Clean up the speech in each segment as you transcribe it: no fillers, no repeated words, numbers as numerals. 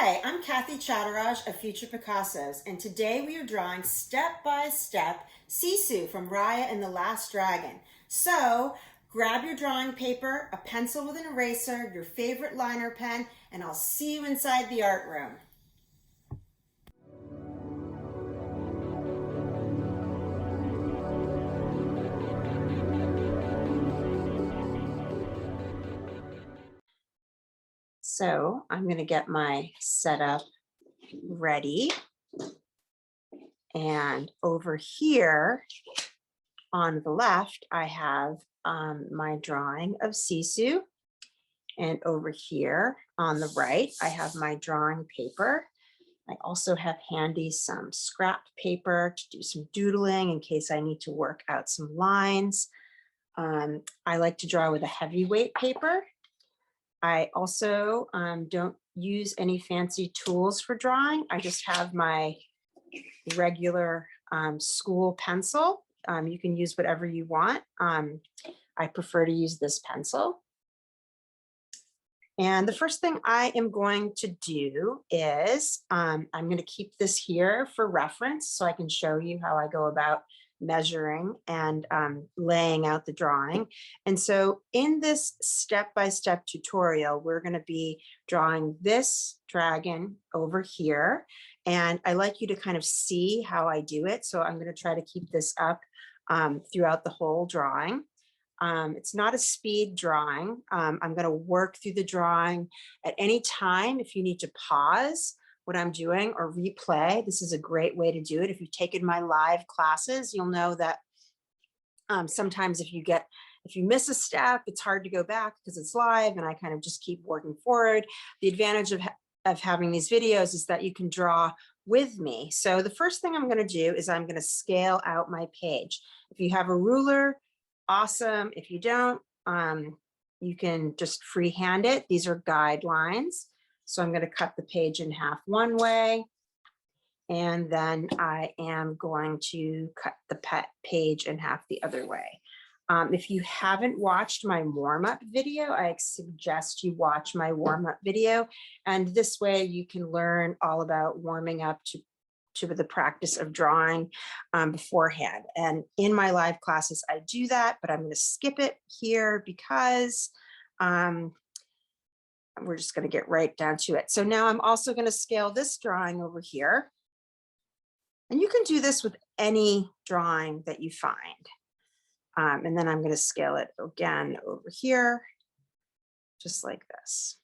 Hi, I'm Kathy Chattoraj of Future Picassos, and today we are drawing step by step Sisu from Raya and the Last Dragon. So grab your drawing paper, a pencil with an eraser, your favorite liner pen, and I'll see you inside the art room. So I'm going to get my setup ready. And over here on the left, I have my drawing of Sisu. And over here on the right, I have my drawing paper. I also have handy some scrap paper to do some doodling in case I need to work out some lines. I like to draw with a heavyweight paper. I also don't use any fancy tools for drawing. I just have my regular school pencil. You can use whatever you want. I prefer to use this pencil. And the first thing I am going to do is I'm going to keep this here for reference so I can show you how I go about measuring and laying out the drawing. And so in this step-by-step tutorial, we're going to be drawing this dragon over here. And I like you to kind of see how I do it. So I'm going to try to keep this up throughout the whole drawing. It's not a speed drawing. I'm going to work through the drawing at any time. If you need to pause what I'm doing or replay, this is a great way to do it. If you've taken my live classes, you'll know that sometimes if you miss a step, it's hard to go back because it's live and I kind of just keep working forward. The advantage of having these videos is that you can draw with me. So the first thing I'm going to do is I'm going to scale out my page. If you have a ruler, awesome. If you don't, you can just freehand it. These are guidelines. So I'm going to cut the page in half one way, and then I am going to cut the page in half the other way. If you haven't watched my warm-up video, I suggest you watch my warm-up video. And this way you can learn all about warming up to the practice of drawing beforehand. And in my live classes, I do that, but I'm going to skip it here because we're just going to get right down to it. So now I'm also going to scale this drawing over here. And you can do this with any drawing that you find. And then I'm going to scale it again over here, just like this.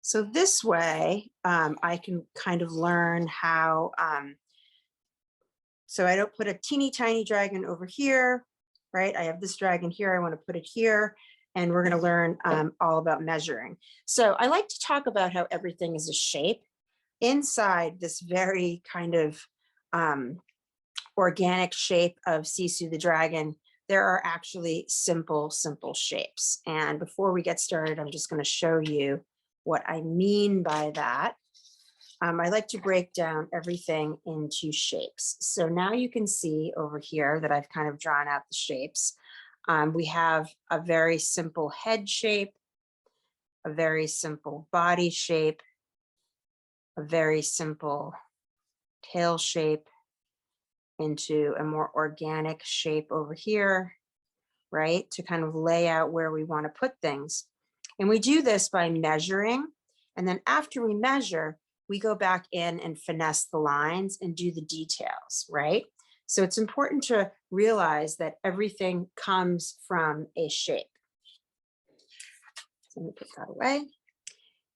So this way, I can kind of learn how, so I don't put a teeny tiny dragon over here, right? I have this dragon here, I want to put it here, and we're going to learn all about measuring. So I like to talk about how everything is a shape. Inside this very kind of organic shape of Sisu the dragon, there are actually simple shapes. And before we get started, I'm just going to show you what I mean by that. I like to break down everything into shapes. So now you can see over here that I've kind of drawn out the shapes. We have a very simple head shape, a very simple body shape, a very simple tail shape, into a more organic shape over here, right? To kind of lay out where we want to put things. And we do this by measuring. And then after we measure, we go back in and finesse the lines and do the details, right? So it's important to realize that everything comes from a shape. So let me put that away.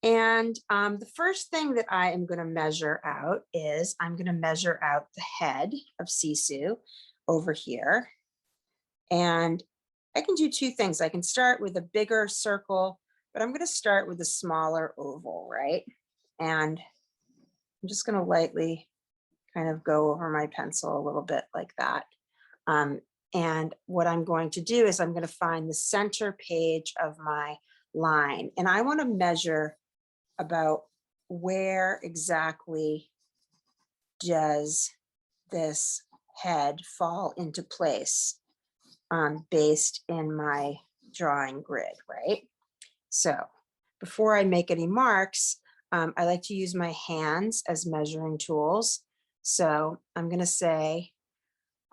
And the first thing that I am going to measure out is I'm going to measure out the head of Sisu over here. And I can do two things. I can start with a bigger circle, but I'm going to start with a smaller oval, right? And I'm just going to lightly kind of go over my pencil a little bit like that. And what I'm going to do is I'm going to find the center page of my line. And I want to measure about where exactly does this head fall into place based in my drawing grid, right? So before I make any marks, I like to use my hands as measuring tools. So I'm going to say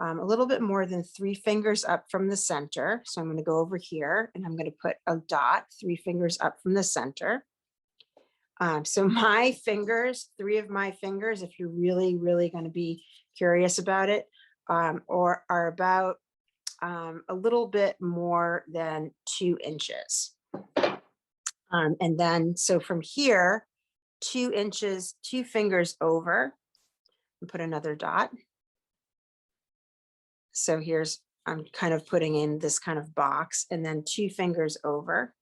a little bit more than 3 fingers up from the center. So I'm going to go over here and I'm going to put a dot 3 fingers up from the center. So my fingers, 3 of my fingers, if you're really, really going to be curious about it, or are about a little bit more than 2 inches. And then, so from here, 2 inches, 2 fingers over, and put another dot. So here's, I'm kind of putting in this kind of box, and then 2 fingers over.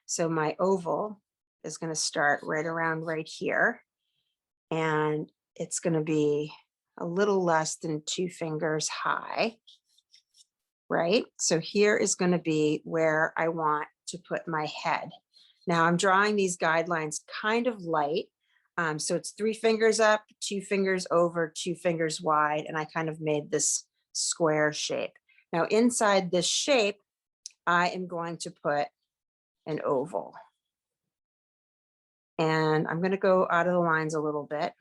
So my oval is going to start right around right here. And it's going to be a little less than 2 fingers high, right? So here is going to be where I want to put my head. Now I'm drawing these guidelines kind of light. So it's 3 fingers up, 2 fingers over, 2 fingers wide, and I kind of made this square shape. Now inside this shape, I am going to put an oval. And I'm going to go out of the lines a little bit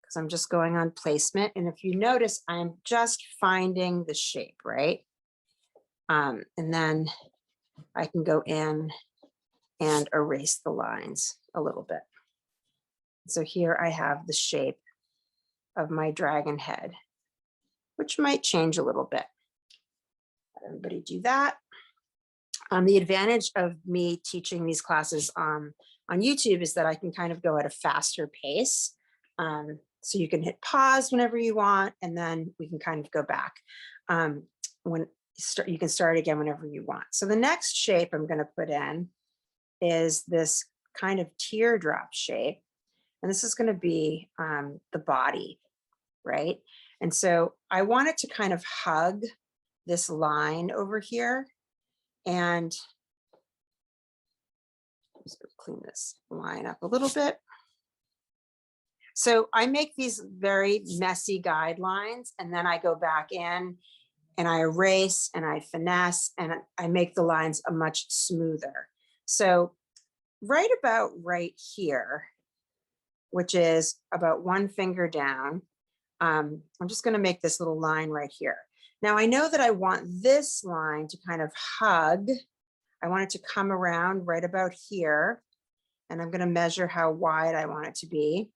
because I'm just going on placement. And if you notice, I'm just finding the shape, right? And then I can go in and erase the lines a little bit. So here I have the shape of my dragon head, which might change a little bit. Let everybody do that. The advantage of me teaching these classes on YouTube is that I can kind of go at a faster pace. So you can hit pause whenever you want, and then we can kind of go back. You can start again whenever you want. So the next shape I'm going to put in is this kind of teardrop shape. And this is going to be the body, right? And so I want it to kind of hug this line over here. And I'm just going to clean this line up a little bit. So I make these very messy guidelines, and then I go back in and I erase and I finesse and I make the lines a much smoother. So right about right here, which is about 1 finger down, I'm just going to make this little line right here. Now I know that I want this line to kind of hug. I want it to come around right about here, and I'm going to measure how wide I want it to be.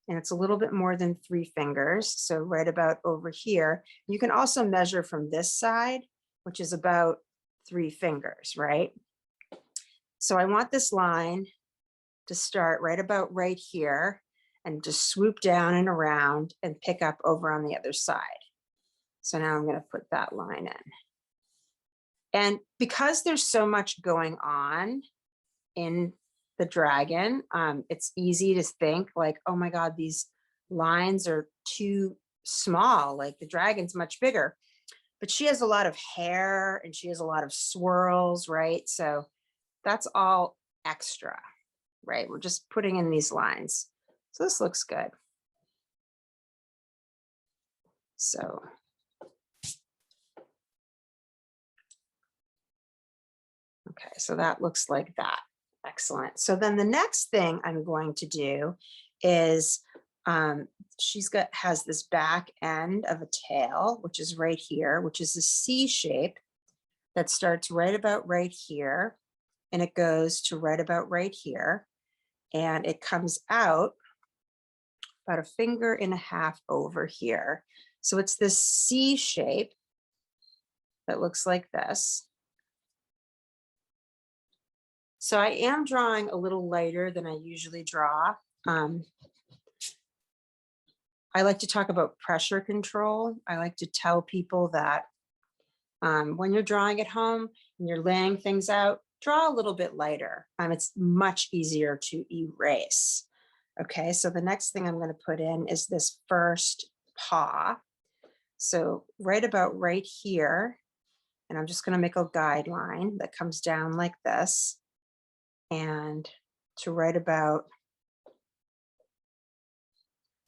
And it's a little bit more than 3 fingers. So right about over here. You can also measure from this side, which is about 3 fingers, right? So I want this line to start right about right here and just swoop down and around and pick up over on the other side. So now I'm going to put that line in. And because there's so much going on in the dragon, it's easy to think like, oh my God, these lines are too small. Like the dragon's much bigger, but she has a lot of hair and she has a lot of swirls, right? So that's all extra, right? We're just putting in these lines. So this looks good. So okay, so that looks like that. Excellent. So then the next thing I'm going to do is has this back end of a tail, which is right here, which is a C shape that starts right about right here. And it goes to right about right here. And it comes out about 1.5 fingers over here. So it's this C shape that looks like this. So I am drawing a little lighter than I usually draw. I like to talk about pressure control. I like to tell people that when you're drawing at home and you're laying things out, draw a little bit lighter. It's much easier to erase. Okay, so the next thing I'm going to put in is this first paw. So right about right here, and I'm just going to make a guideline that comes down like this. And to right about,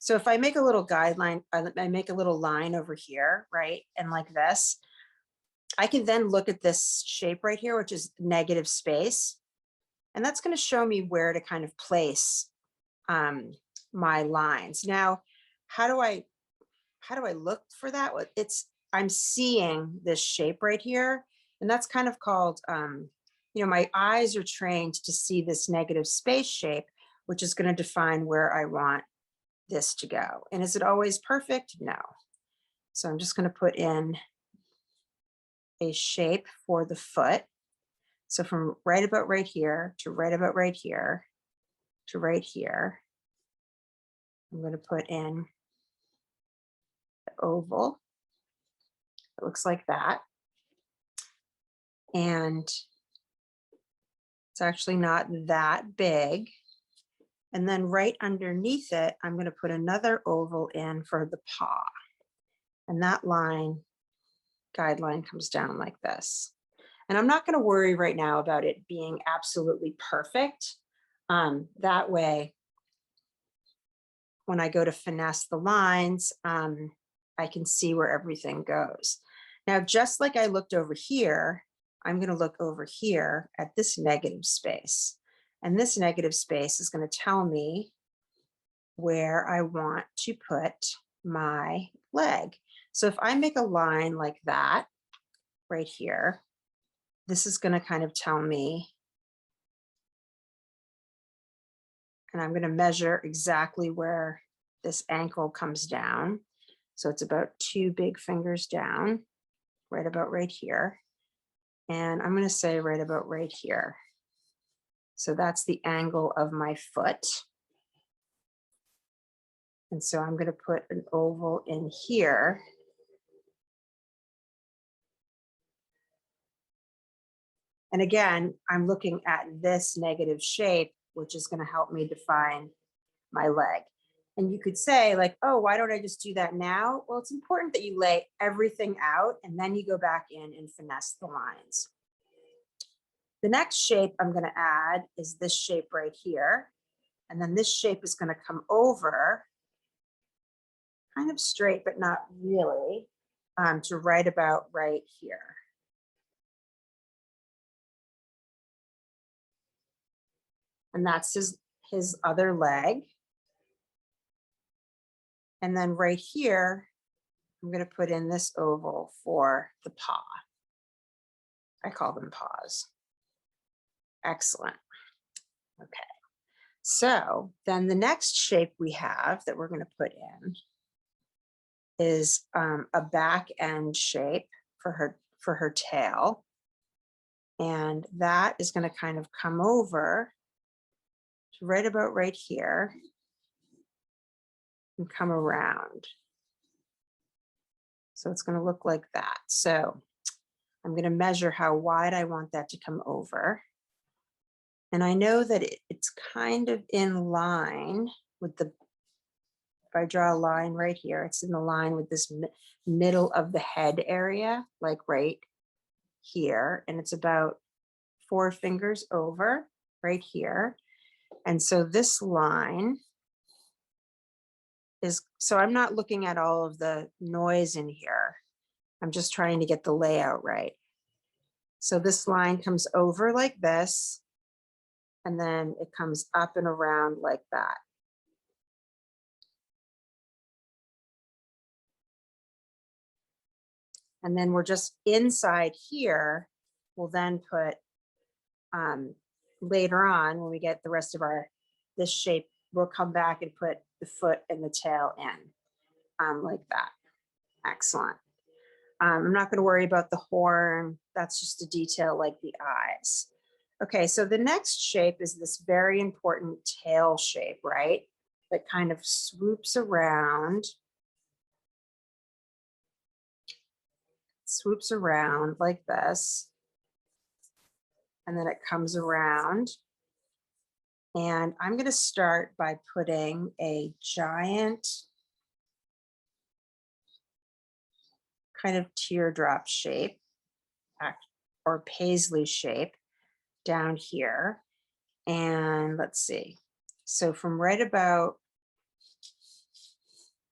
so if I make a little guideline, I make a little line over here, right? And like this, I can then look at this shape right here, which is negative space. And that's going to show me where to kind of place my lines. Now, how do I look for that? I'm seeing this shape right here, and that's kind of called, my eyes are trained to see this negative space shape, which is going to define where I want this to go. And is it always perfect? No. So I'm just going to put in a shape for the foot. So from right about right here to right about right here to right here, I'm going to put in the oval. It looks like that. And it's actually not that big. And then right underneath it, I'm going to put another oval in for the paw. And that guideline comes down like this. And I'm not going to worry right now about it being absolutely perfect. That way, when I go to finesse the lines, I can see where everything goes. Now, just like I looked over here, I'm going to look over here at this negative space. And this negative space is going to tell me where I want to put my leg. So if I make a line like that right here, this is going to kind of tell me, and I'm going to measure exactly where this ankle comes down. So it's about 2 big fingers down, right about right here. And I'm going to say right about right here. So that's the angle of my foot. And so I'm going to put an oval in here. And again, I'm looking at this negative shape, which is going to help me define my leg. And you could say like, oh, why don't I just do that now? Well, it's important that you lay everything out and then you go back in and finesse the lines. The next shape I'm going to add is this shape right here. And then this shape is going to come over kind of straight, but not really, to right about right here. And that's his other leg. And then right here, I'm going to put in this oval for the paw. I call them paws. Excellent. Okay. So then the next shape we have that we're going to put in is a back end shape for her tail. And that is going to kind of come over to right about right here and come around. So it's going to look like that. So I'm going to measure how wide I want that to come over. And I know that it's kind of in line with if I draw a line right here, it's in the line with this middle of the head area, like right here. And it's about 4 fingers over right here. And so this line so I'm not looking at all of the noise in here. I'm just trying to get the layout right. So this line comes over like this, and then it comes up and around like that. And then we're just inside here, we'll then put, later on when we get the rest of this shape, we'll come back and put the foot and the tail in, like that. Excellent. I'm not going to worry about the horn. That's just a detail like the eyes. Okay, so the next shape is this very important tail shape, right? That kind of swoops around like this. And then it comes around. And I'm going to start by putting a giant kind of teardrop shape or paisley shape down here. And let's see. So from right about,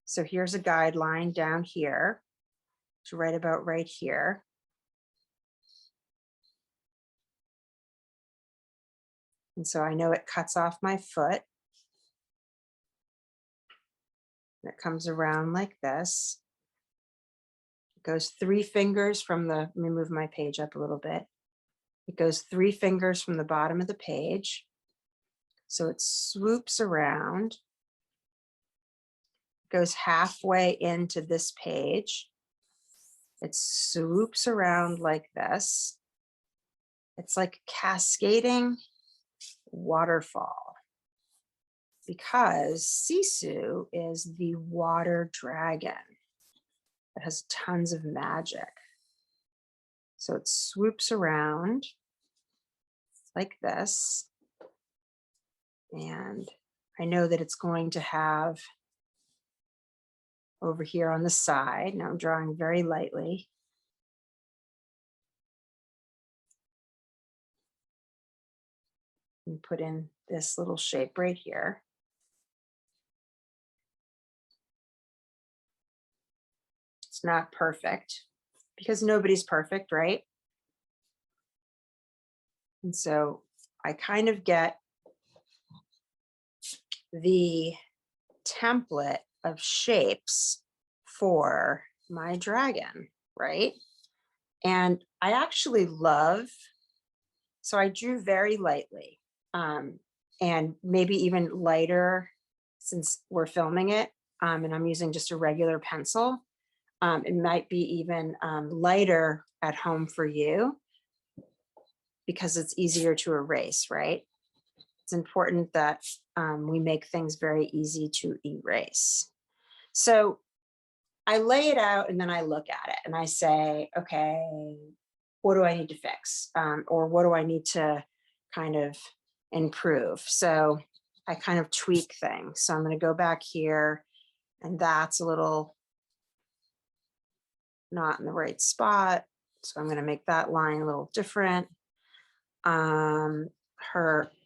so here's a guideline down here to right about right here. And so I know it cuts off my foot. And it comes around like this. It goes 3 fingers from the, let me move my page up a little bit. It goes 3 fingers from the bottom of the page. So it swoops around, goes halfway into this page. It swoops around like this. It's like a cascading waterfall because Sisu is the water dragon that has tons of magic. So it swoops around like this. And I know that it's going to have over here on the side. Now I'm drawing very lightly. And put in this little shape right here. It's not perfect because nobody's perfect, right? And so I kind of get the template of shapes for my dragon, right? And I actually love, so I drew very lightly, and maybe even lighter since we're filming it, and I'm using just a regular pencil. It might be even lighter at home for you because it's easier to erase, right? It's important that we make things very easy to erase. So I lay it out and then I look at it and I say, okay, what do I need to fix? Or what do I need to kind of improve? So I kind of tweak things. So I'm going to go back here and that's a little not in the right spot. So I'm going to make that line a little different.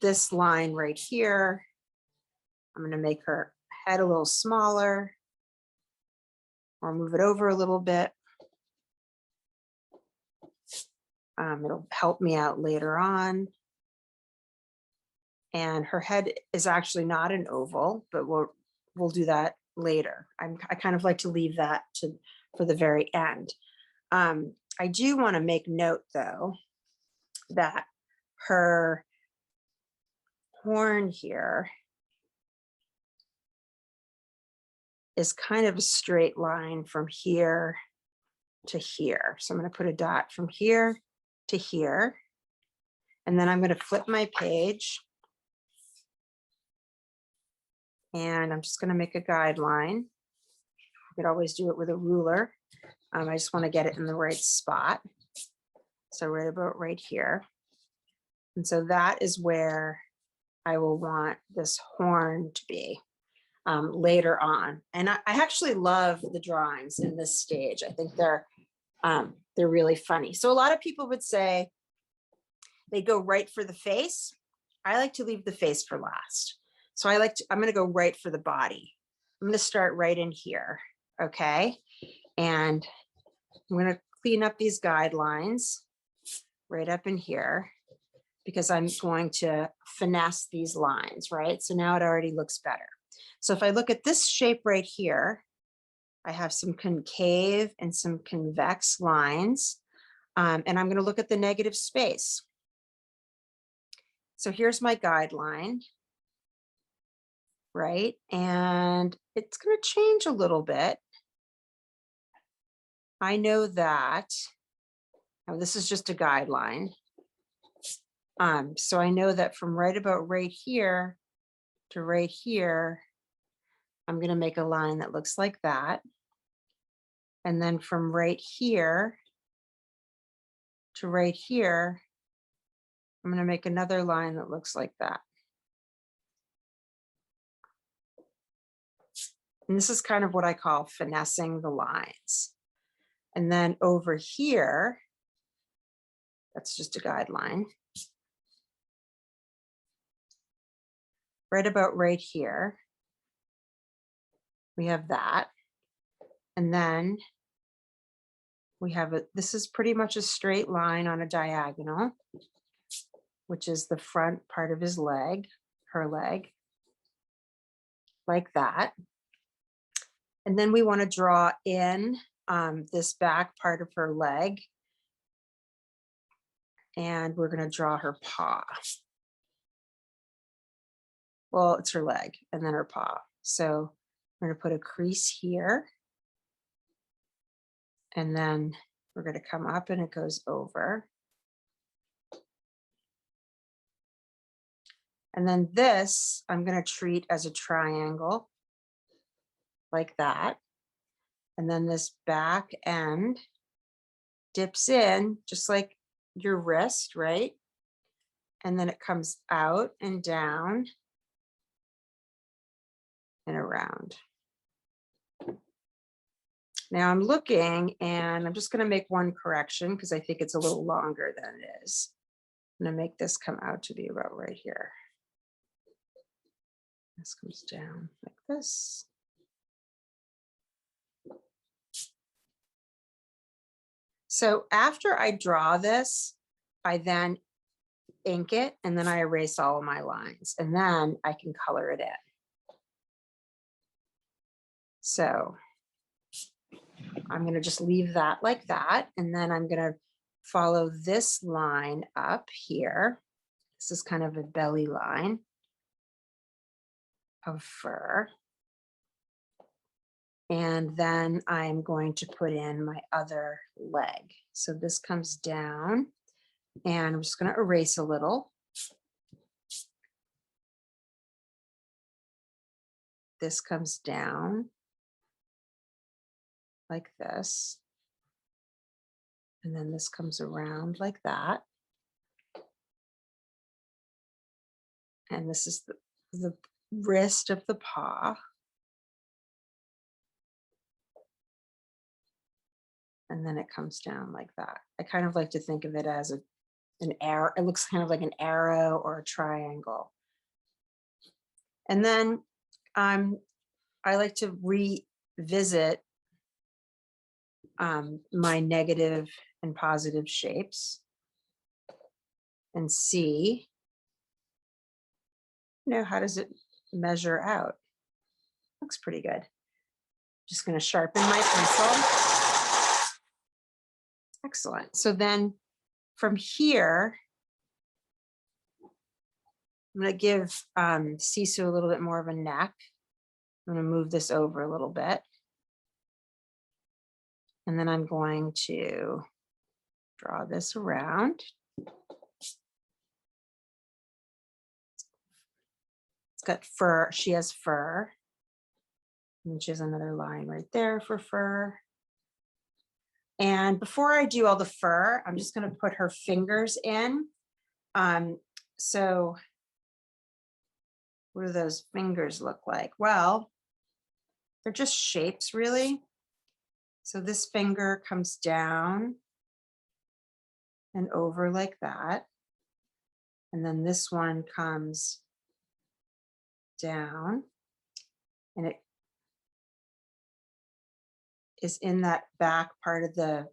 This line right here, I'm going to make her head a little smaller or move it over a little bit. It'll help me out later on. And her head is actually not an oval, but we'll do that later. I kind of like to leave that for the very end. I do want to make note though that her horn here is kind of a straight line from here to here. So I'm going to put a dot from here to here. And then I'm going to flip my page. And I'm just going to make a guideline. You could always do it with a ruler. I just want to get it in the right spot. So right about right here. And so that is where I will want this horn to be later on. And I actually love the drawings in this stage. I think they're really funny. So a lot of people would say they go right for the face. I like to leave the face for last. So I'm going to go right for the body. I'm going to start right in here. Okay. And I'm going to clean up these guidelines right up in here because I'm going to finesse these lines, right? So now it already looks better. So if I look at this shape right here, I have some concave and some convex lines, and I'm going to look at the negative space. So here's my guideline, right? And it's going to change a little bit. I know that, now this is just a guideline. So I know that from right about right here to right here, I'm going to make a line that looks like that. And then from right here to right here, I'm going to make another line that looks like that. And this is kind of what I call finessing the lines. And then over here, that's just a guideline. Right about right here, we have that. And then we have this is pretty much a straight line on a diagonal. which is the front part of his leg, her leg, like that. And then we want to draw in this back part of her leg, and we're going to draw her paw. Well, it's her leg and then her paw. So we're going to put a crease here, and then we're going to come up and it goes over. And then this, I'm going to treat as a triangle like that. And then this back end dips in just like your wrist, right? And then it comes out and down and around. Now I'm looking and I'm just going to make one correction because I think it's a little longer than it is. I'm going to make this come out to be about right here. This comes down like this. So after I draw this, I then ink it and then I erase all of my lines and then I can color it in. So I'm going to just leave that like that. And then I'm going to follow this line up here. This is kind of a belly line of fur. And then I'm going to put in my other leg. So this comes down and I'm just going to erase a little. This comes down like this. And then this comes around like that. And this is the wrist of the paw. And then it comes down like that. I kind of like to think of it as an arrow. It looks kind of like an arrow or a triangle. And then I like to revisit my negative and positive shapes and see, how does it measure out? Looks pretty good. Just going to sharpen my pencil. Excellent. So then from here, I'm going to give Sisu a little bit more of a neck. I'm going to move this over a little bit. And then I'm going to draw this around. It's got fur. She has fur. And she has another line right there for fur. And before I do all the fur, I'm just going to put her fingers in. So what do those fingers look like? Well, they're just shapes, really. So this finger comes down and over like that. And then this one comes down and it is in that back part of the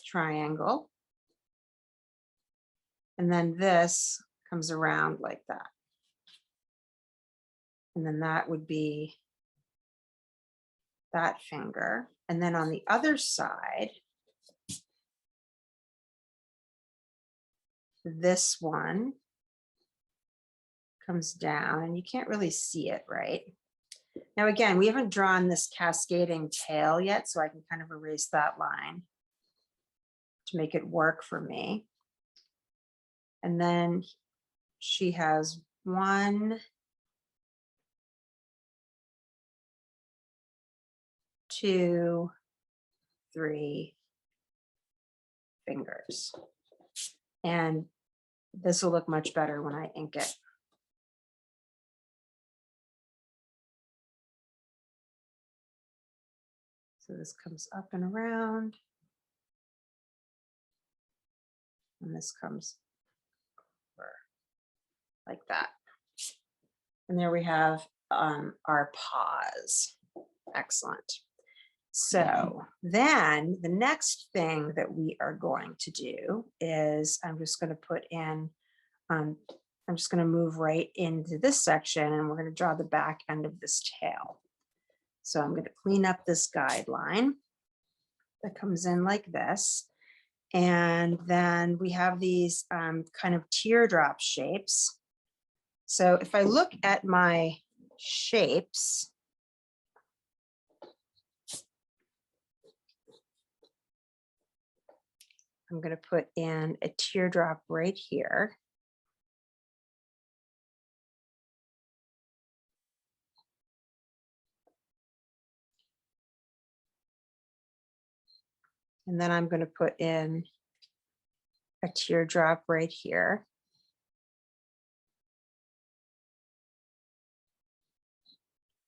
triangle. And then this comes around like that. And then that would be that finger. And then on the other side, this one comes down and you can't really see it, right? Now, again, we haven't drawn this cascading tail yet, so I can kind of erase that line to make it work for me. And then she has 1, 2, 3 fingers. And this will look much better when I ink it. So this comes up and around. And this comes over like that. And there we have our paws. Excellent. So then the next thing that we are going to do is I'm just going to put in, I'm just going to move right into this section and we're going to draw the back end of this tail. So I'm going to clean up this guideline that comes in like this. And then we have these kind of teardrop shapes. So if I look at my shapes, I'm going to put in a teardrop right here. And then I'm going to put in a teardrop right here.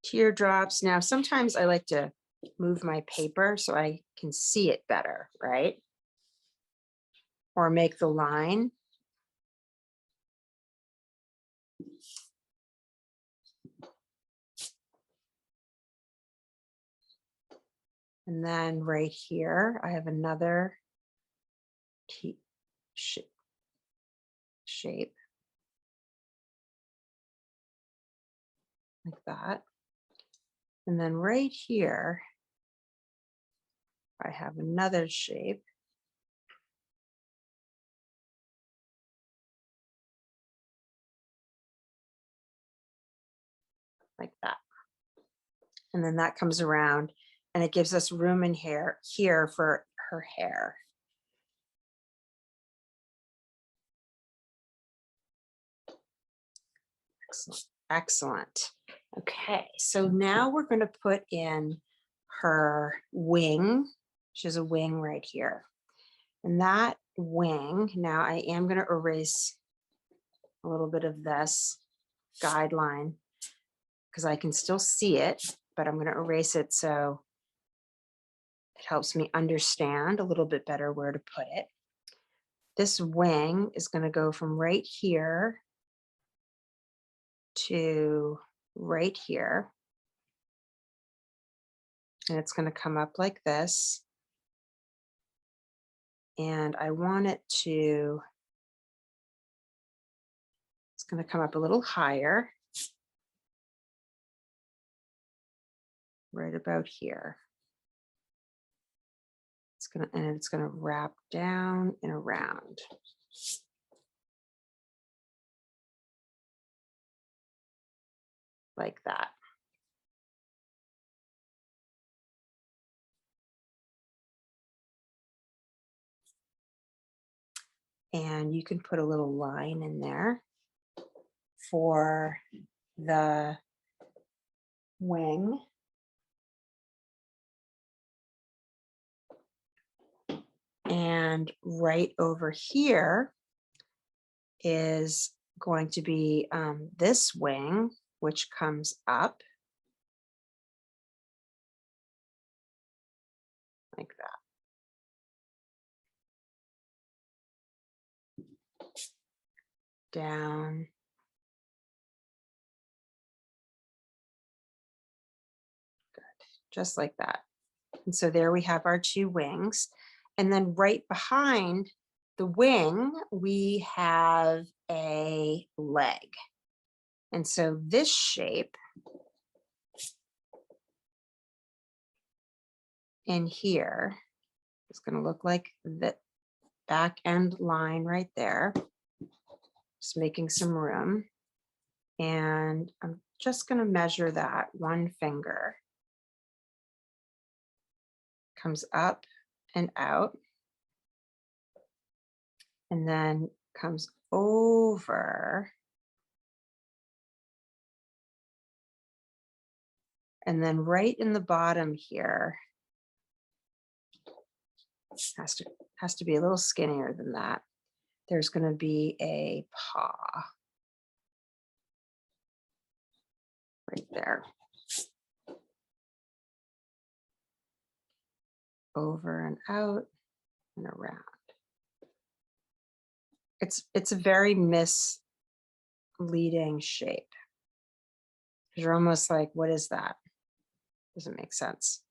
Teardrops. Now, sometimes I like to move my paper so I can see it better, right? Or make the line. And then right here, I have another shape like that. And then right here, I have another shape. Like that. And then that comes around and it gives us room in here for her hair. Excellent. Excellent. Okay, so now we're going to put in her wing. She has a wing right here. And that wing, now I am going to erase a little bit of this guideline because I can still see it, but I'm going to erase it so it helps me understand a little bit better where to put it. This wing is going to go from right here to right here. And it's going to come up like this. And I want it to, it's going to come up a little higher. Right about here. It's going to wrap down and around. Like that. And you can put a little line in there for the wing. And right over here is going to be this wing, which comes up like that. Down. Good. Just like that. And so there we have our two wings. And then right behind the wing, we have a leg. And so this shape in here is going to look like the back end line right there. Just making some room. And I'm just going to measure that one finger. Comes up and out. And then comes over. And then right in the bottom here, has to be a little skinnier than that. There's going to be a paw right there. Over and out and around. It's a very misleading shape. You're almost like, what is that? Doesn't make sense.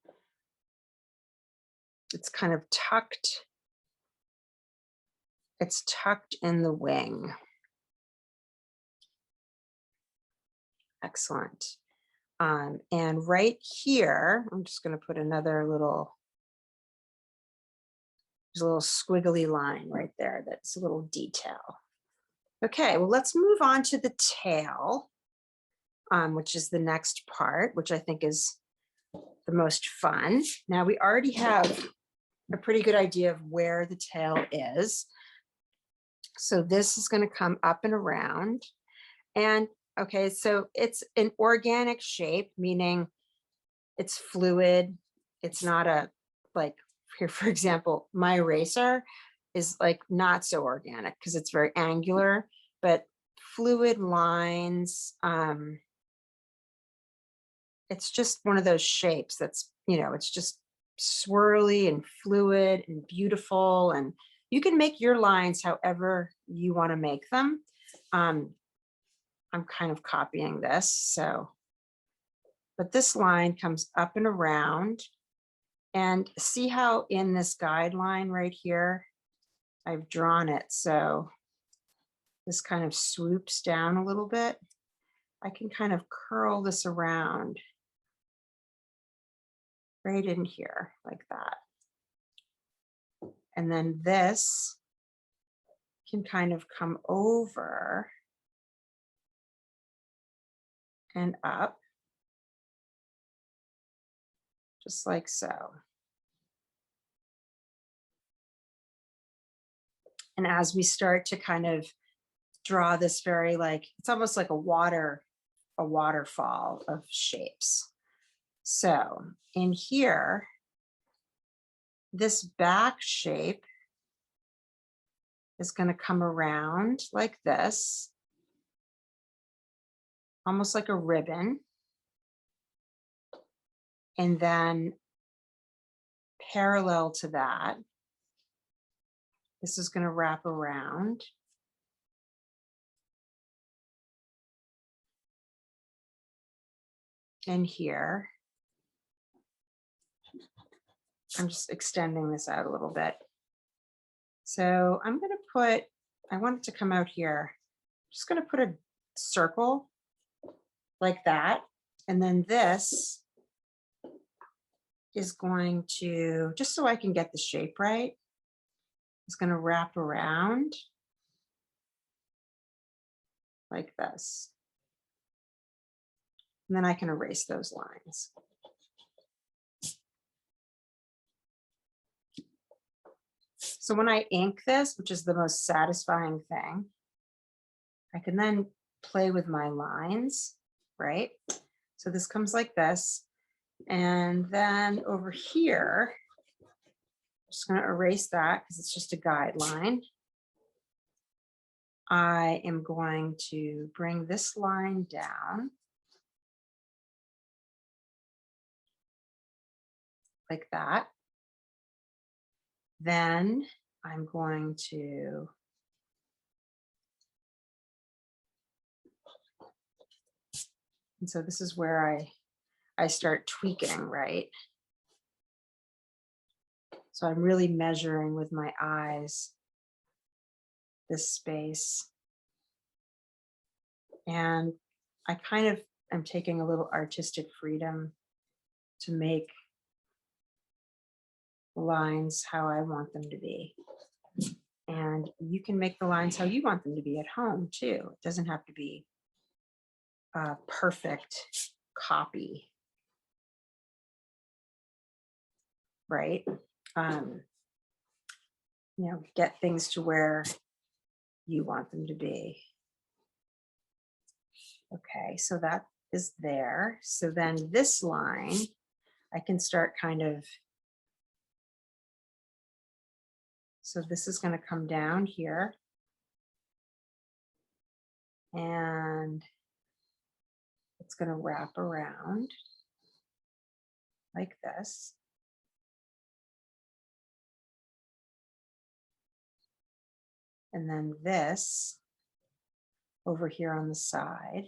It's kind of tucked. It's tucked in the wing. Excellent. And right here, I'm just going to put another little, there's a little squiggly line right there. That's a little detail. Okay, well, let's move on to the tail, which is the next part, which I think is the most fun. Now we already have a pretty good idea of where the tail is. So this is going to come up and around. And okay, so it's an organic shape, meaning it's fluid. It's not a, like here, for example, my eraser is like not so organic because it's very angular, but fluid lines, it's just one of those shapes that's, it's just swirly and fluid and beautiful. And you can make your lines however you want to make them. I'm kind of copying this. So, but this line comes up and around, and see how in this guideline right here, I've drawn it. So this kind of swoops down a little bit. I can kind of curl this around right in here like that. And then this can kind of come over and up, just like so. And as we start to kind of draw this very, like, it's almost like a waterfall of shapes. So in here, this back shape is going to come around like this, almost like a ribbon. And then parallel to that, this is going to wrap around. And here, I'm just extending this out a little bit. So I'm going to put, I want it to come out here. I'm just going to put a circle like that. And then this is going to, just so I can get the shape right, it's going to wrap around like this. And then I can erase those lines. So when I ink this, which is the most satisfying thing, I can then play with my lines, right? So this comes like this. And then over here, I'm just going to erase that because it's just a guideline. I am going to bring this line down like that. Then I'm going to and so this is where I start tweaking, right? So I'm really measuring with my eyes this space. And I kind of am taking a little artistic freedom to make lines how I want them to be. And you can make the lines how you want them to be at home too. It doesn't have to be a perfect copy, right? Get things to where you want them to be. Okay, so that is there. So then this line, I can start kind of, so this is going to come down here. And it's going to wrap around like this. And then this over here on the side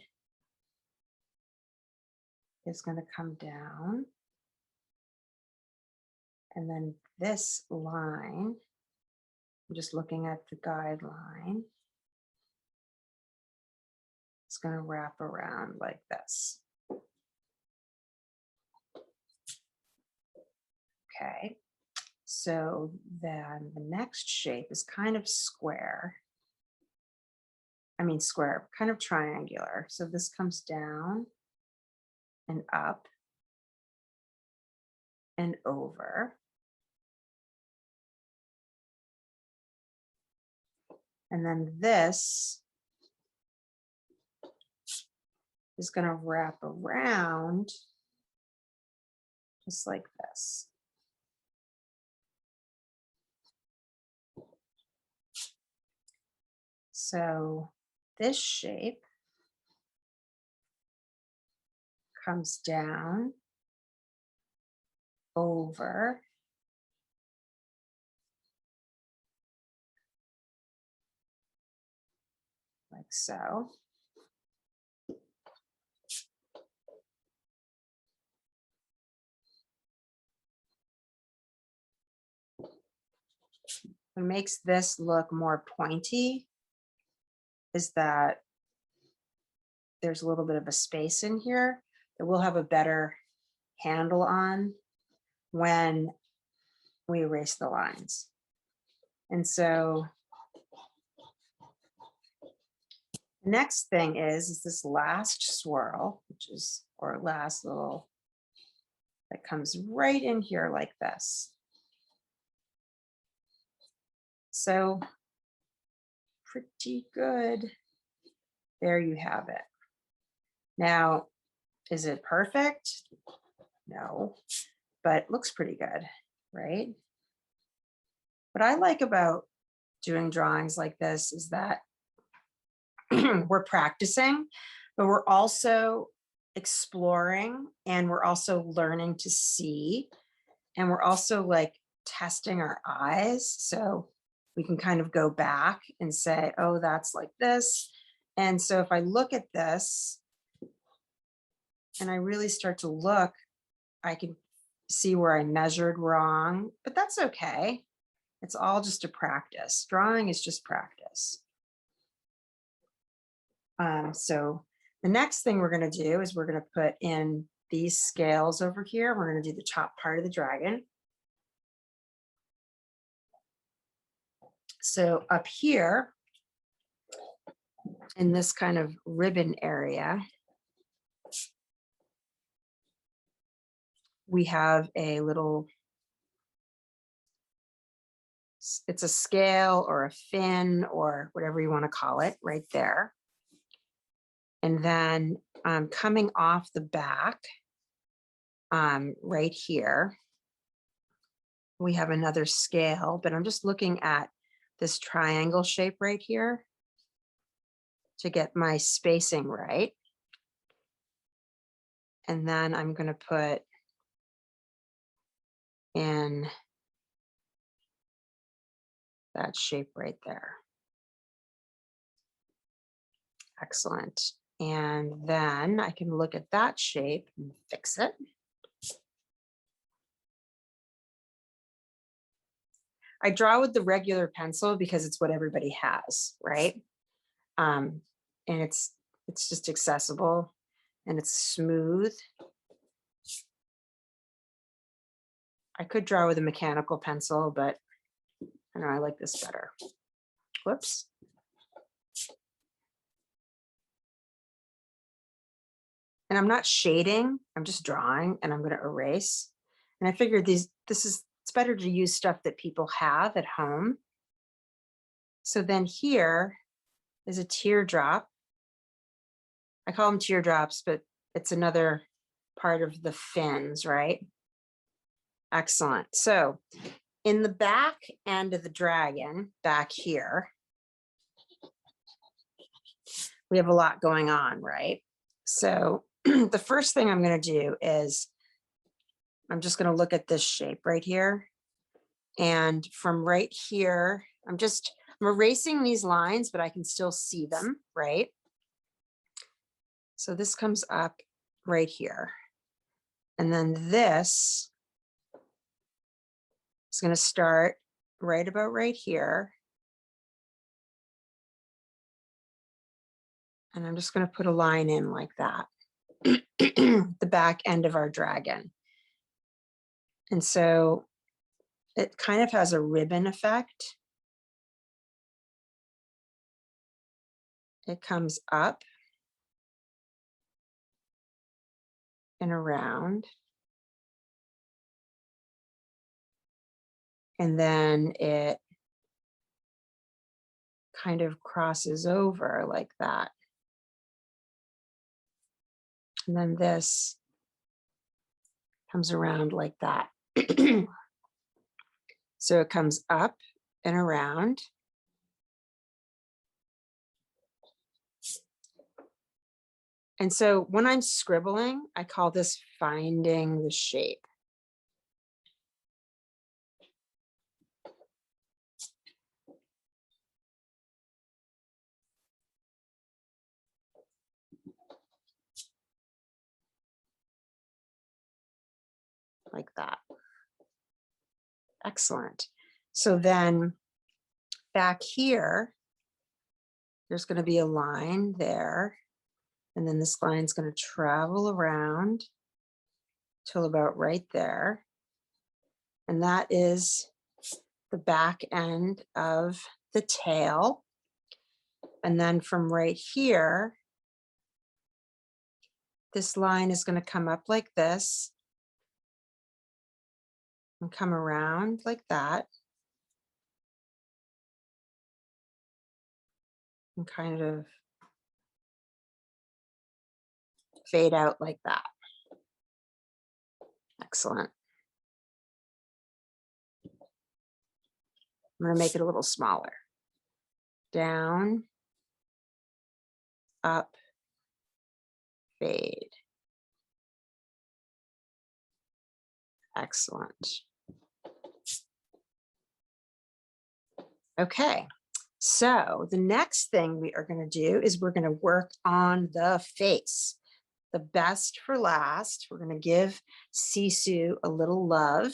is going to come down And then this line, I'm just looking at the guideline. It's going to wrap around like this. Okay, so then the next shape is kind of square. I mean square, kind of triangular. So this comes down and up and over. And then this is going to wrap around just like this. So this shape comes down, over, like so. What makes this look more pointy is that there's a little bit of a space in here that we'll have a better handle on when we erase the lines. And so the next thing is this last swirl, which is, or last little, that comes right in here like this. So pretty good. There you have it. Now, is it perfect? No, but looks pretty good, right? What I like about doing drawings like this is that we're practicing, but we're also exploring, and we're also learning to see, and we're also like testing our eyes. So we can kind of go back and say, oh, that's like this. And so if I look at this and I really start to look, I can see where I measured wrong, but that's okay. It's all just a practice. Drawing is just practice. So the next thing we're going to do is we're going to put in these scales over here. We're going to do the top part of the dragon. So up here in this kind of ribbon area, we have a little, it's a scale or a fin or whatever you want to call it right there. And then coming off the back, right here, we have another scale, but I'm just looking at this triangle shape right here to get my spacing right. And then I'm going to put in that shape right there. Excellent. And then I can look at that shape and fix it. I draw with the regular pencil because it's what everybody has, right? And it's just accessible and it's smooth. I could draw with a mechanical pencil, but I don't know, I like this better. Whoops. And I'm not shading, I'm just drawing, and I'm going to erase. And I figured it's better to use stuff that people have at home. So then here is a teardrop. I call them teardrops, but it's another part of the fins, right? Excellent. So in the back end of the dragon, back here, we have a lot going on, right? So the first thing I'm going to do is I'm just going to look at this shape right here. And from right here, I'm erasing these lines, but I can still see them, right? So this comes up right here. And then this It's going to start right about right here. And I'm just going to put a line in like that, the back end of our dragon. And so it kind of has a ribbon effect. It comes up and around. And then it kind of crosses over like that. And then this comes around like that. So it comes up and around. And so when I'm scribbling, I call this finding the shape. Like that. Excellent. So then back here, there's going to be a line there. And then this line is going to travel around till about right there. And that is the back end of the tail. And then from right here, this line is going to come up like this and come around like that. And kind of fade out like that. Excellent. I'm going to make it a little smaller. Down, up, fade. Excellent. Okay, so the next thing we are going to do is we're going to work on the face. The best for last. We're going to give Sisu a little love.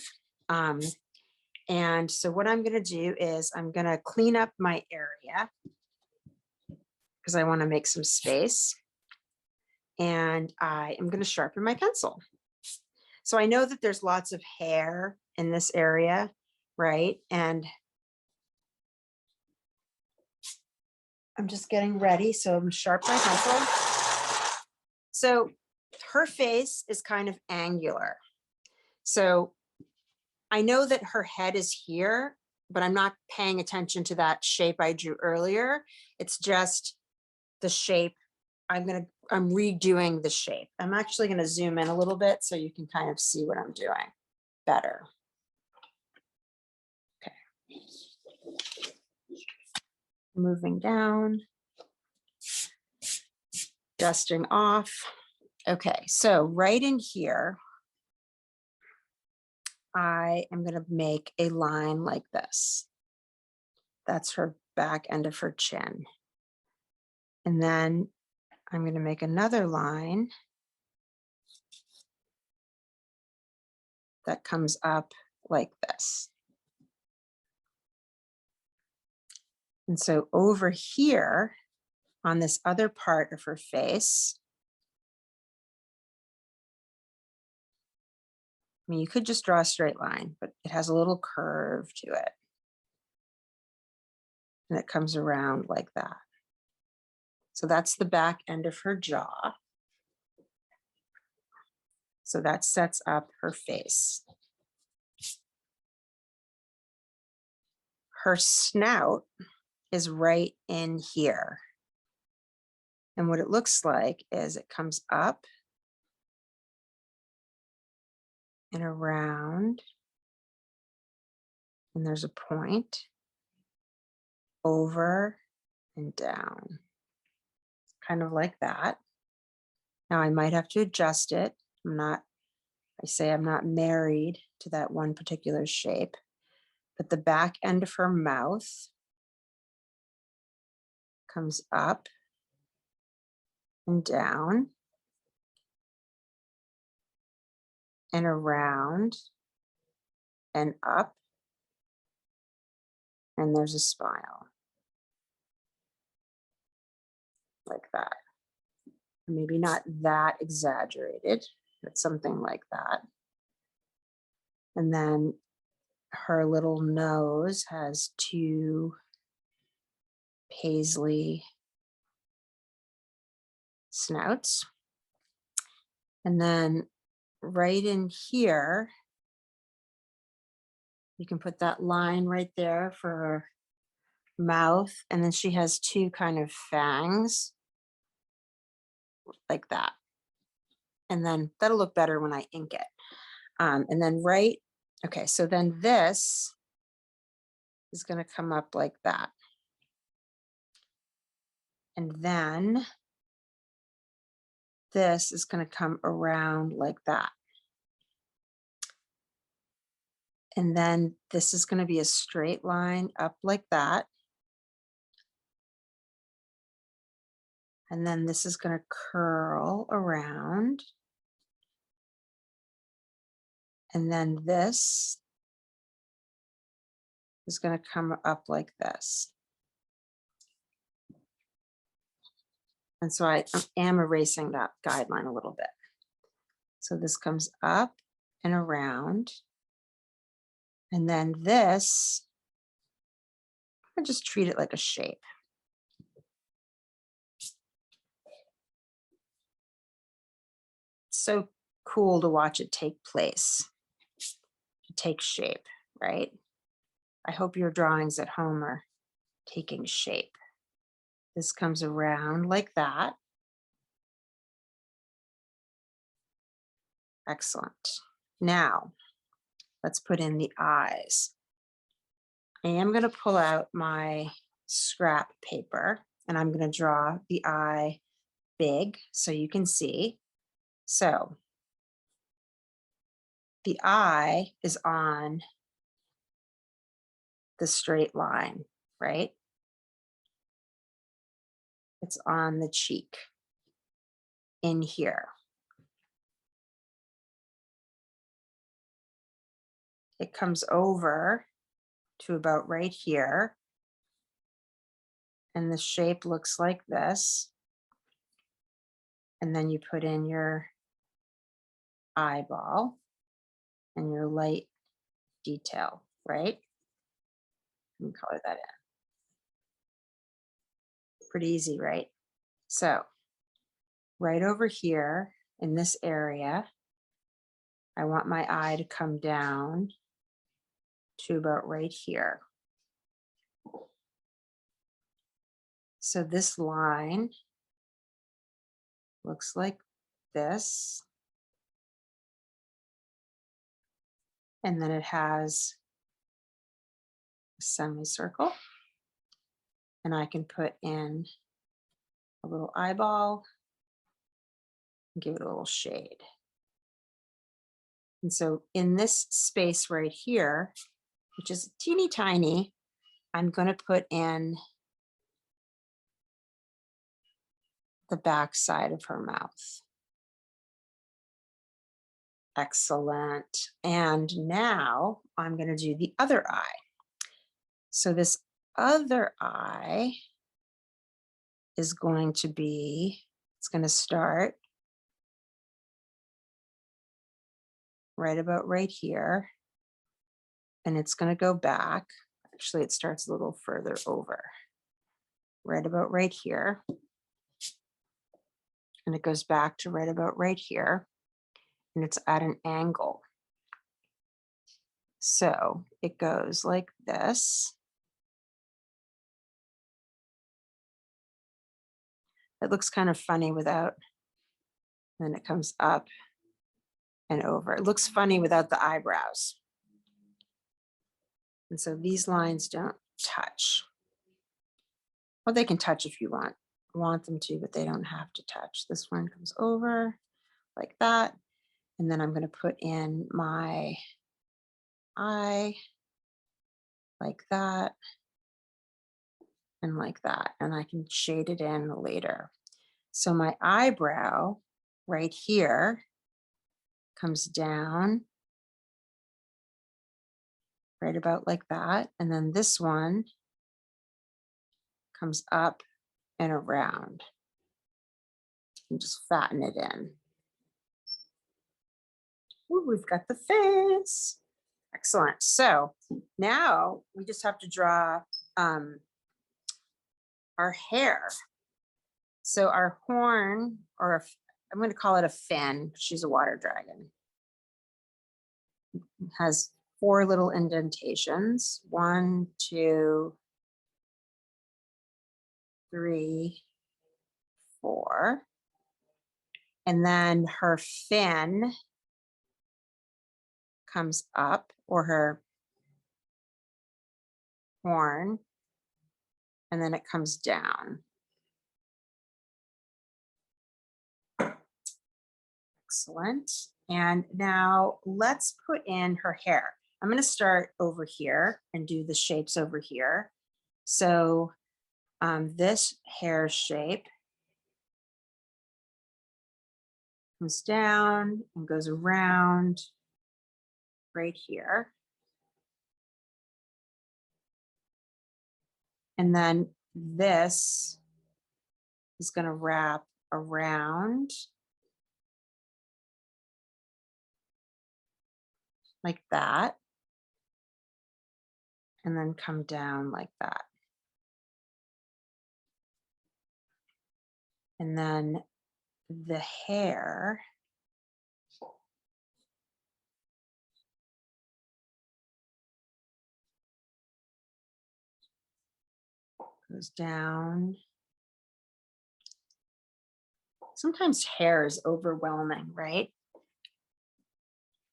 And so what I'm going to do is I'm going to clean up my area because I want to make some space. And I am going to sharpen my pencil. So I know that there's lots of hair in this area, right? And I'm just getting ready. So I'm sharp my pencil. So her face is kind of angular. So I know that her head is here, but I'm not paying attention to that shape I drew earlier. It's just the shape. I'm redoing the shape. I'm actually going to zoom in a little bit so you can kind of see what I'm doing better. Okay. Moving down, dusting off. Okay, so right in here, I am going to make a line like this. That's her back end of her chin. And then I'm going to make another line that comes up like this. And so over here on this other part of her face, I mean, you could just draw a straight line, but it has a little curve to it. And it comes around like that. So that's the back end of her jaw. So that sets up her face. Her snout is right in here. And what it looks like is it comes up and around, and there's a point over and down, kind of like that. Now I might have to adjust it. I'm not married to that one particular shape, but the back end of her mouth comes up and down and around and up And there's a smile like that. Maybe not that exaggerated, but something like that. And then her little nose has two paisley snouts. And then right in here, you can put that line right there for her mouth. And then she has two kind of fangs like that. And then that'll look better when I ink it. And then okay, so then this is going to come up like that. And then this is going to come around like that. And then this is going to be a straight line up like that. And then this is going to curl around. And then this is going to come up like this. And so I am erasing that guideline a little bit. So this comes up and around. And then this, I just treat it like a shape. It's so cool to watch it take place, to take shape, right? I hope your drawings at home are taking shape. This comes around like that. Excellent. Now, let's put in the eyes. I am going to pull out my scrap paper and I'm going to draw the eye big so you can see. So the eye is on the straight line, right? It's on the cheek in here. It comes over to about right here. And the shape looks like this. And then you put in your eyeball and your light detail, right? And color that in. Pretty easy, right? So right over here in this area, I want my eye to come down to about right here. So this line looks like this. And then it has a semicircle. And I can put in a little eyeball and give it a little shade. And so in this space right here, which is teeny tiny, I'm going to put in the back side of her mouth. Excellent. And now I'm going to do the other eye. So this other eye is going to be, it's going to start right about right here. And it's going to go back. Actually, it starts a little further over. Right about right here. And it goes back to right about right here. And it's at an angle. So it goes like this. It looks kind of funny without, then it comes up and over. It looks funny without the eyebrows. And so these lines don't touch. Well, they can touch if you want them to, but they don't have to touch. This one comes over like that. And then I'm going to put in my eye like that and like that. And I can shade it in later. So my eyebrow right here comes down right about like that. And then this one comes up and around and just fatten it in. Ooh, we've got the face. Excellent. So now we just have to draw our hair. So our horn, or I'm going to call it a fin. She's a water dragon. It has 4 little indentations. 1, 2, 3, 4. And then her fin comes up, or her horn, and then it comes down. Excellent. And now let's put in her hair. I'm going to start over here and do the shapes over here. So this hair shape comes down and goes around right here. And then this is going to wrap around like that, and then come down like that. And then the hair goes down. Sometimes hair is overwhelming, right?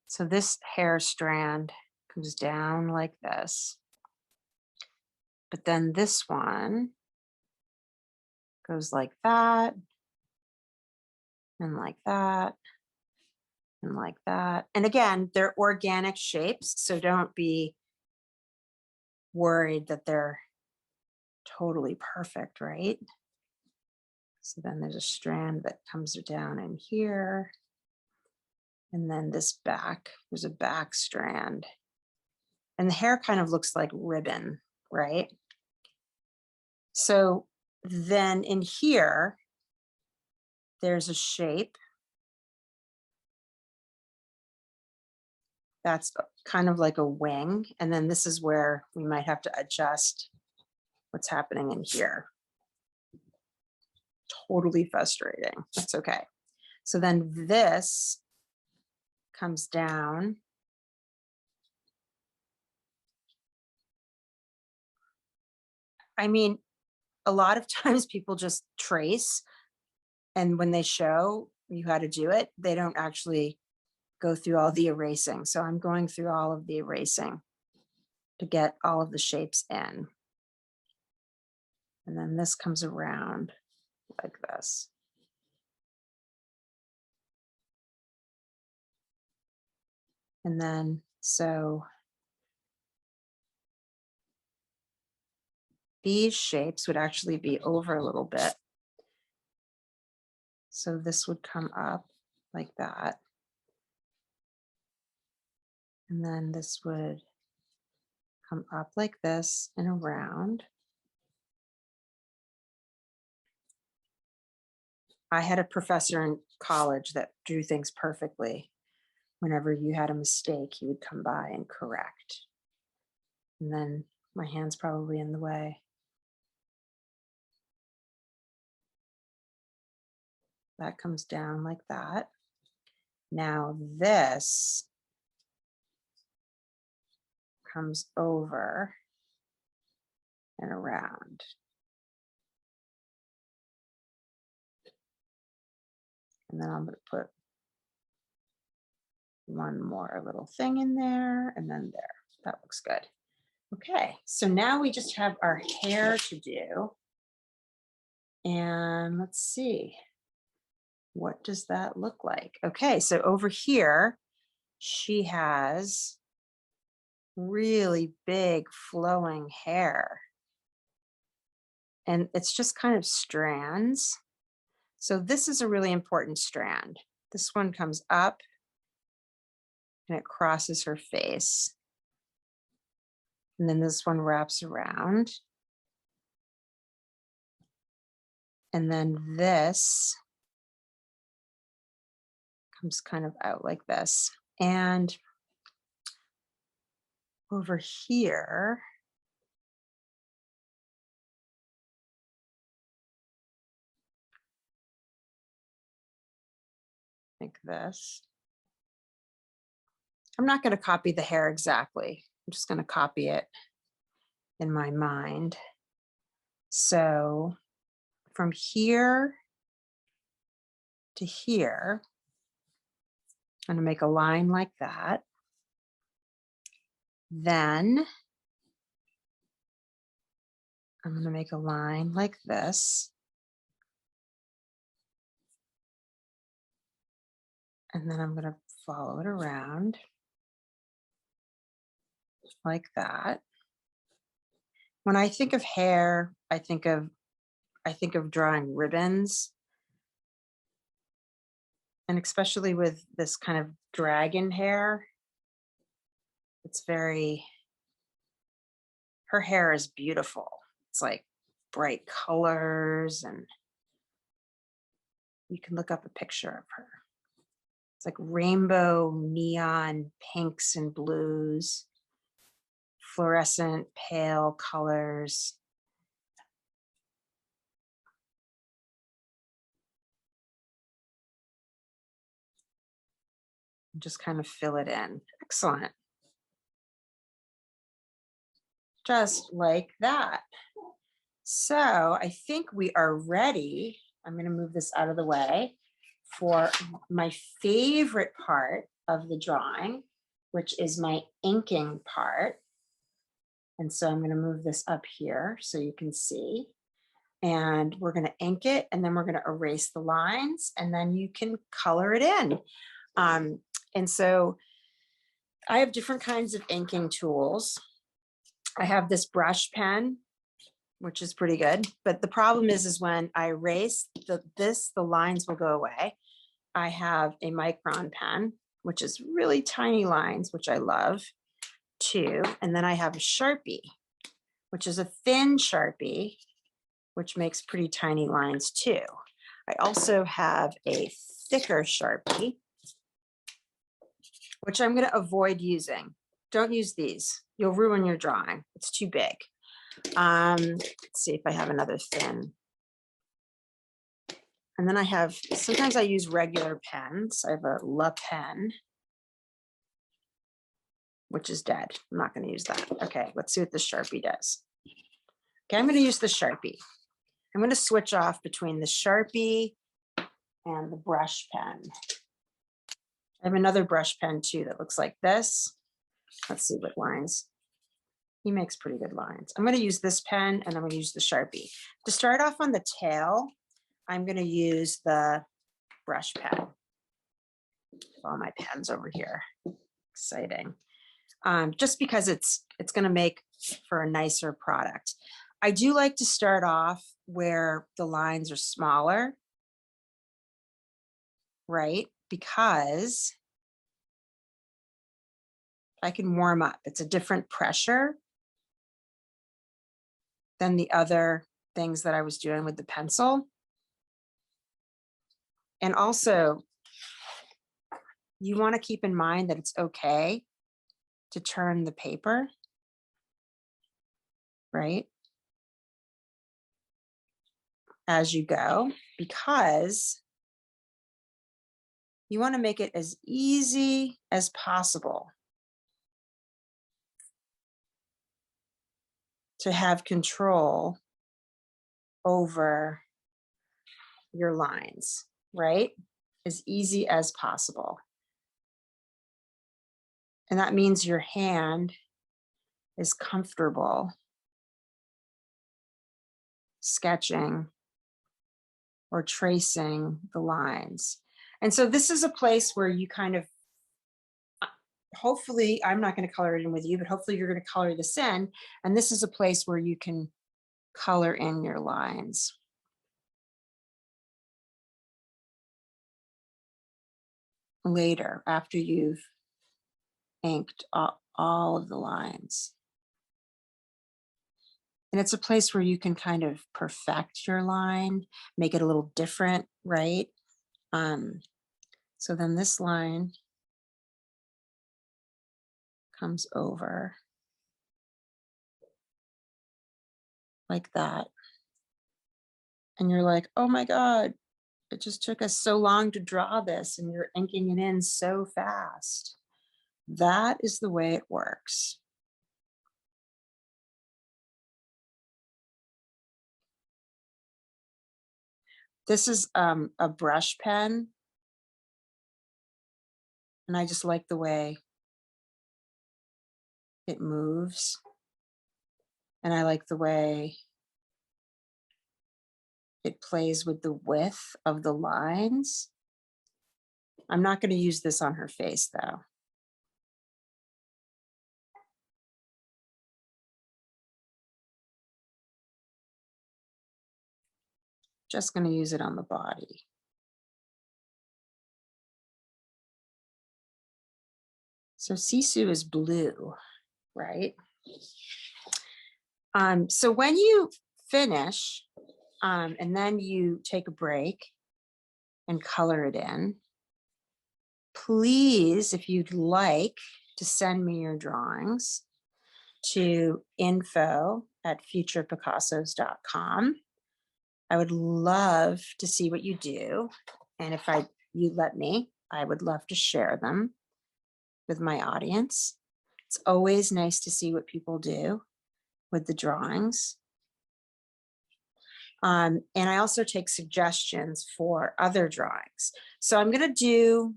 So this hair strand comes down like this. But then this one goes like that, and like that, and like that. And again, they're organic shapes, so don't be worried that they're totally perfect, right? So then there's a strand that comes down in here. And then this back, there's a back strand. And the hair kind of looks like ribbon, right? So then in here, there's a shape that's kind of like a wing. And then this is where we might have to adjust what's happening in here. Totally frustrating. That's okay. So then this comes down. I mean, a lot of times people just trace, and when they show you how to do it, they don't actually go through all the erasing. So I'm going through all of the erasing to get all of the shapes in. And then this comes around like this. And then, so these shapes would actually be over a little bit. So this would come up like that. And then this would come up like this and around. I had a professor in college that drew things perfectly. Whenever you had a mistake, he would come by and correct. And then my hand's probably in the way. That comes down like that. Now this comes over and around. And then I'm going to put one more little thing in there, and then there. That looks good. Okay, so now we just have our hair to do. And let's see. What does that look like? Okay, so over here, she has really big flowing hair. And it's just kind of strands. So this is a really important strand. This one comes up and it crosses her face. And then this one wraps around. And then this comes kind of out like this. And over here, like this. I'm not going to copy the hair exactly. I'm just going to copy it in my mind. So from here to here, I'm going to make a line like that. Then I'm going to make a line like this. And then I'm going to follow it around like that. When I think of hair, I think of drawing ribbons. And especially with this kind of dragon hair, it's very, her hair is beautiful. It's like bright colors, and you can look up a picture of her. It's like rainbow neon pinks and blues, fluorescent pale colors. Just kind of fill it in. Excellent. Just like that. So I think we are ready. I'm going to move this out of the way for my favorite part of the drawing, which is my inking part. And so I'm going to move this up here so you can see. And we're going to ink it, and then we're going to erase the lines, and then you can color it in. And so I have different kinds of inking tools. I have this brush pen, which is pretty good. But the problem is when I erase the lines will go away. I have a micron pen, which is really tiny lines, which I love too. And then I have a Sharpie, which is a thin Sharpie, which makes pretty tiny lines too. I also have a thicker Sharpie, which I'm going to avoid using. Don't use these. You'll ruin your drawing. It's too big. Let's see if I have another thin. And then I have, sometimes I use regular pens. I have a La Pen, which is dead. I'm not going to use that. Okay, let's see what the Sharpie does. Okay, I'm going to use the Sharpie. I'm going to switch off between the Sharpie and the brush pen. I have another brush pen too that looks like this. Let's see what lines. He makes pretty good lines. I'm going to use this pen, and I'm going to use the Sharpie. To start off on the tail, I'm going to use the brush pen. All my pens over here. Exciting. Just because it's going to make for a nicer product. I do like to start off where the lines are smaller, right? Because I can warm up. It's a different pressure than the other things that I was doing with the pencil. And also, you want to keep in mind that it's okay to turn the paper, right, as you go, because you want to make it as easy as possible to have control over your lines, right? As easy as possible. And that means your hand is comfortable sketching or tracing the lines. And so this is a place where you kind of, hopefully, I'm not going to color it in with you, but hopefully you're going to color this in. And this is a place where you can color in your lines. Later, after you've inked all of the lines. And it's a place where you can kind of perfect your line, make it a little different, right? So then this line comes over like that. And you're like, oh my God, it just took us so long to draw this, and you're inking it in so fast. That is the way it works. This is a brush pen, and I just like the way it moves. And I like the way it plays with the width of the lines. I'm not going to use this on her face though. Just going to use it on the body. So Sisu is blue, right? So when you finish, and then you take a break and color it in, please, if you'd like to send me your drawings to info@futurepicassos.com. I would love to see what you do. And if you let me, I would love to share them with my audience. It's always nice to see what people do with the drawings. And I also take suggestions for other drawings. So I'm going to do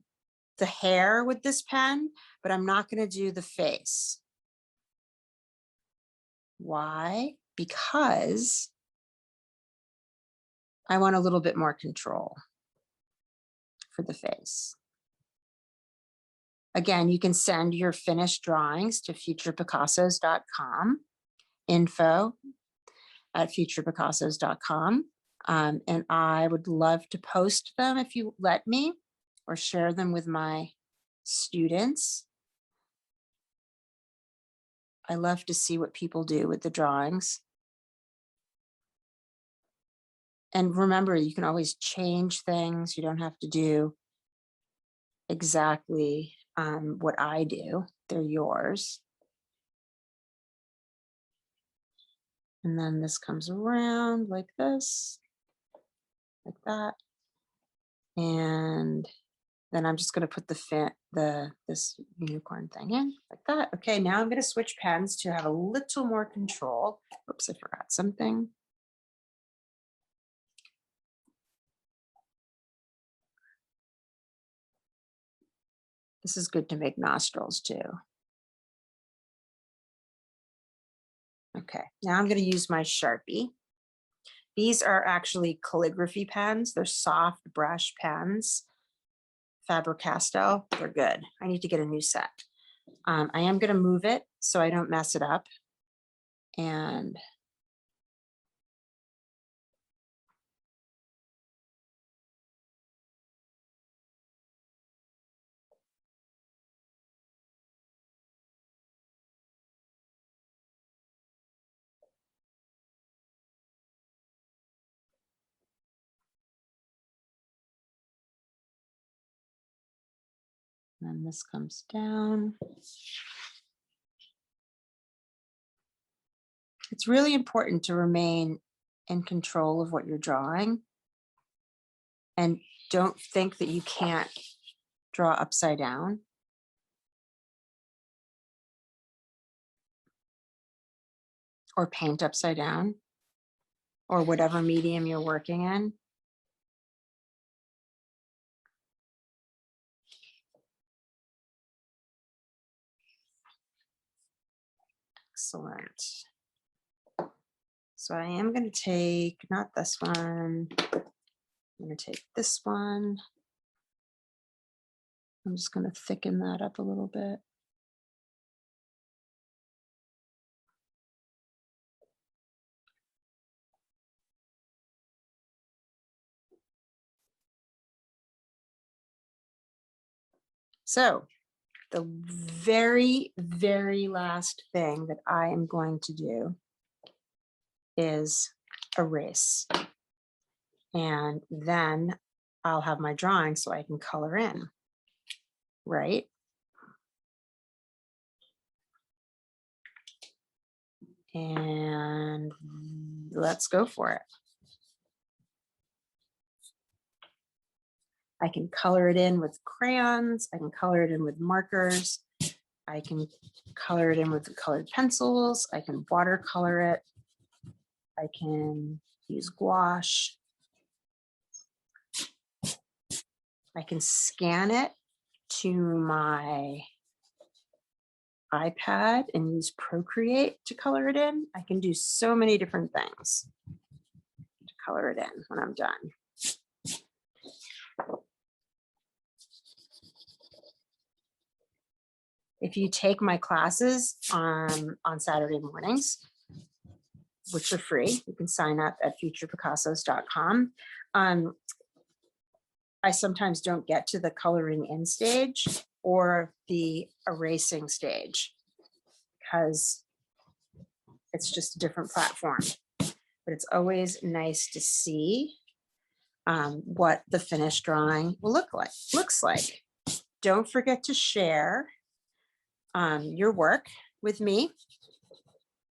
the hair with this pen, but I'm not going to do the face. Why? Because I want a little bit more control for the face. Again, you can send your finished drawings to futurepicassos.com, info@futurepicassos.com. And I would love to post them if you let me, or share them with my students. I love to see what people do with the drawings. And remember, you can always change things. You don't have to do exactly what I do. They're yours. And then this comes around like this, like that. And then I'm just going to put this unicorn thing in like that. Okay, now I'm going to switch pens to have a little more control. Oops, I forgot something. This is good to make nostrils too. Okay, now I'm going to use my Sharpie. These are actually calligraphy pens. They're soft brush pens. Faber-Castell, they're good. I need to get a new set. I am going to move it so I don't mess it up. And then this comes down. It's really important to remain in control of what you're drawing. And don't think that you can't draw upside down. Or paint upside down. Or whatever medium you're working in. Excellent. So I am going to take, not this one, I'm going to take this one. I'm just going to thicken that up a little bit. So the very, very last thing that I am going to do is erase. And then I'll have my drawing so I can color in, right? And let's go for it. I can color it in with crayons. I can color it in with markers. I can color it in with colored pencils. I can watercolor it. I can use gouache. I can scan it to my iPad and use Procreate to color it in. I can do so many different things to color it in when I'm done. If you take my classes on Saturday mornings, which are free, you can sign up at futurepicassos.com. I sometimes don't get to the coloring in stage or the erasing stage because it's just a different platform. But it's always nice to see what the finished drawing will looks like. Don't forget to share your work with me.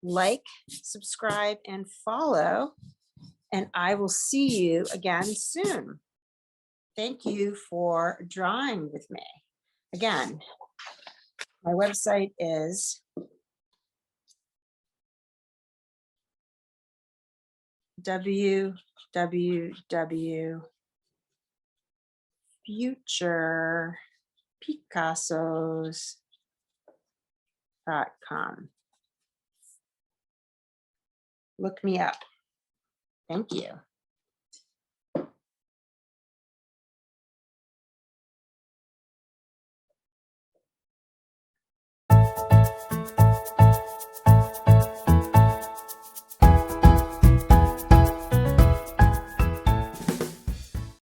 Like, subscribe, and follow, and I will see you again soon. Thank you for drawing with me. Again, my website is www.futurepicassos.com. Look me up. Thank you.